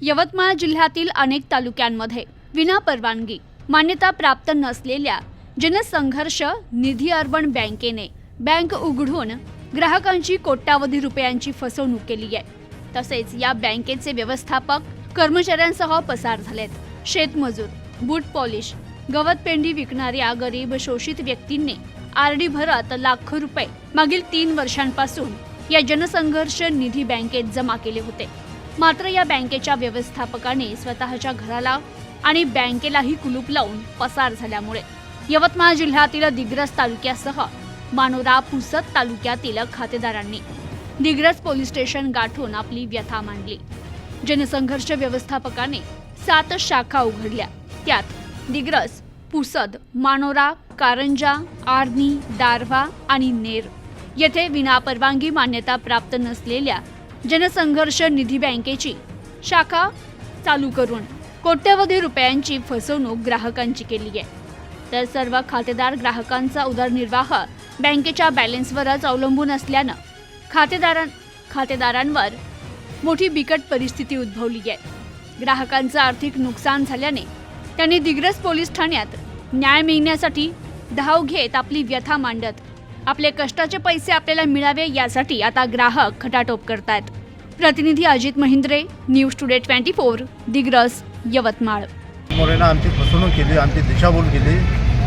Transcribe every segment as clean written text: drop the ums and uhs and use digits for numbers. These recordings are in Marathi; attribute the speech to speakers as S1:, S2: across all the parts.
S1: यवतमाळ जिल्ह्यातील अनेक तालुक्यांमध्ये विनापरवानगी मान्यता प्राप्त नसलेल्या जनसंघर्ष निधी अर्बन बँकेने बँक उघडून ग्राहकांची कोट्यावधी रुपयांची फसवणूक केली आहे। तसेच या बँकेचे व्यवस्थापक कर्मचाऱ्यांसह पसार झालेत। शेतमजूर, बूट पॉलिश, गवत पेंडी विकणाऱ्या गरीब शोषित व्यक्तींनी आरडी भरत लाखो रुपये मागील 3 वर्षांपासून या जनसंघर्ष निधी बँकेत जमा केले होते। मात्र या बँकेच्या व्यवस्थापकाने स्वतःच्या घराला आणि बँकेलाही कुलूप लावून पसार झाल्यामुळे यवतमाळ जिल्ह्यातील दिग्रस तालुक्यासह मानोरा पुसद तालुक्यातील खातेदारांनी दिग्रस पोलीस स्टेशन गाठून आपली व्यथा मांडली। जनसंघर्ष व्यवस्थापकाने 7 शाखा उघडल्या। त्यात दिग्रस, पुसद, मानोरा, कारंजा, आर्णी, दारव्हा आणि नेर येथे विनापरवानगी मान्यता प्राप्त नसलेल्या जनसंघर्ष निधी बँकेची शाखा चालू करून कोट्यवधी रुपयांची फसवणूक ग्राहकांची केली आहे। तर सर्व खातेदार ग्राहकांचा उदरनिर्वाह बँकेच्या बॅलन्सवरच अवलंबून असल्यानं खातेदारांवर मोठी बिकट परिस्थिती उद्भवली आहे। ग्राहकांचं आर्थिक नुकसान झाल्याने त्यांनी दिग्रस पोलीस ठाण्यात न्याय मिळण्यासाठी धाव घेत आपली व्यथा मांडत आपले कष्टाचे पैसे आपल्याला मिळावे यासाठी आता ग्राहक खटाटोप करतायत। प्रतिनिधी अजित महिंद्रे, न्यूज टुडे 24, दिग्रस, यवतमाळ।
S2: मोरेनं आमची फसवणूक केली, आमची दिशाभूल केली।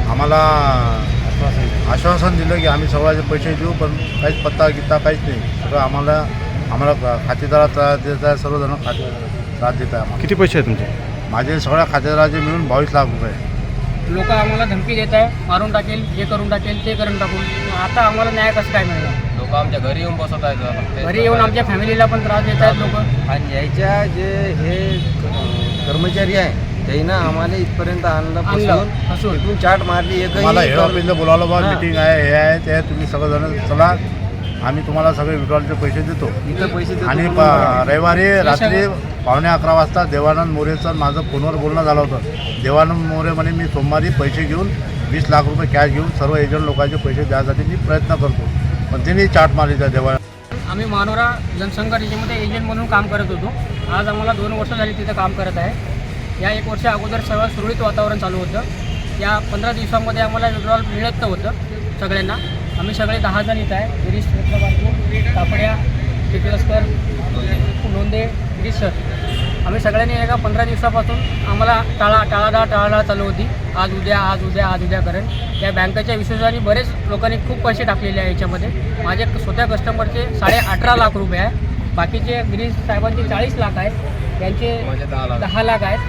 S2: आम्हाला आश्वासन दिलं की आम्ही सगळ्याचे पैसे देऊ, पण काहीच पत्ता गित्ता काहीच नाही। सगळं आम्हाला खातेदारात त्रास देत आहे, सर्वजण त्रास देत आहे।
S3: किती पैसे आहेत तुमचे?
S2: माझे सगळ्या खातेदाराचे मिळून 22 लाख रुपये।
S4: लोक आम्हाला धमकी देत आहे, मारून टाकेल, हे करून टाकेल, ते करून टाकू। आता आम्हाला न्याय कसं काय मिळणार?
S5: लोक आमच्या घरी येऊन बसत आहेत,
S4: घरी येऊन आमच्या फॅमिलीला पण त्रास देत आहेत लोक।
S6: आणि यायच्या जे हे कर्मचारी आहे त्यांना आम्हाला इथपर्यंत आणलं, फसवून इथून चाट मारली।
S2: मला हेड ऑफिसला बोलावलं, बा मीटिंग आहे, हे आहे, ते आहे, तुम्ही सगळेजण चला, आम्ही तुम्हाला सगळे विड्रॉलचे पैसे देतो।
S6: इथं पैसे देतो।
S2: आणि रविवारी रात्री 11:15 वाजता देवानंद मोरेचं माझं फोनवर बोलणं झालं होतं। देवानंद मोरे म्हणे मी सोमवारी पैसे घेऊन 20 लाख रुपये कॅश घेऊन सर्व एजंट लोकांचे पैसे द्यायसाठी मी प्रयत्न करतो, पण त्यांनी चाट मारली त्या देवानंद।
S4: आम्ही मानोरा जनसंघर्षमध्ये एजंट म्हणून काम करत होतो। आज आम्हाला 2 वर्ष झाली तिथं काम करत आहे। या 1 वर्षा अगोदर सगळं सुरळीत वातावरण चालू होतं। या 15 दिवसामध्ये आम्हाला विड्रॉल मिळत नव्हतं सगळ्यांना। आम्ही सगळे 10 जण इथं आहे, गिरीश कापड्या, टिकलस्कर, लोंदे, गिरीश सर। आम्ही सगळ्यांनी एका 15 दिवसापासून आम्हाला टाळाटाळ चालू होती। आज उद्या करेन। या बँकेच्या विश्वासाने बरेच लोकांनी खूप पैसे टाकलेले आहे याच्यामध्ये। माझे स्वतः कस्टमरचे 18.5 लाख रुपये आहे, बाकीचे गिरीश साहेबांचे 40 लाख आहेत, त्यांचे 10 लाख आहेत,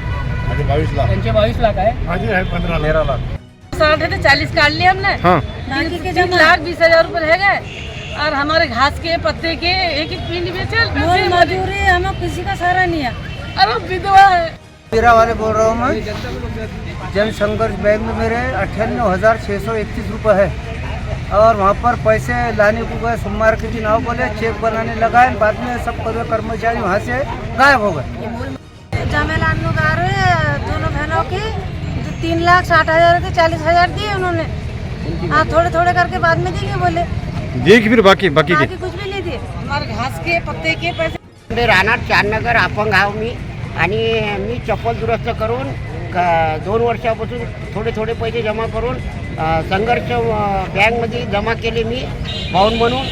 S2: माझे 22 लाख,
S4: त्यांचे 22 लाख आहे,
S2: माझे आहे 13 लाख।
S7: 40 काट लिए हमने।
S3: हाँ।
S7: 3 लाख 20,000 रुपए रह गए और हमारे घास के पत्ते के एक पिंडी बेचे। मजदूरी हमें किसी का सहारा नहीं है, अरे विधवा है।
S6: मेरा वाले बोल रहा हूँ मैं। जनसंघर्ष बैंक में मेरे 58,631 रुपये है और वहाँ पर पैसे लाने को गए सोमवार के दिन, आओ बोले चेक बनाने लगाए, बाद में सब कर्मचारी वहाँ से गायब हो गए।
S7: जमेला दोनों बहनों की 3,60,000 के 40,000 दिए उन्होंने। हाँ, थोड़े करके बाद में देंगे बोले।
S3: दिए कि फिर बाकी
S7: बाकी कुछ भी नहीं दिए। हमारे घास के पत्ते के पैसे।
S8: राहणार चारनगर अपंग आहो मी, आणि मी चप्पल दुरुस्त करून 2 वर्षापासून थोडे पैसे जमा करून संघर्ष बँकमध्ये जमा केले मी भाऊन म्हणून।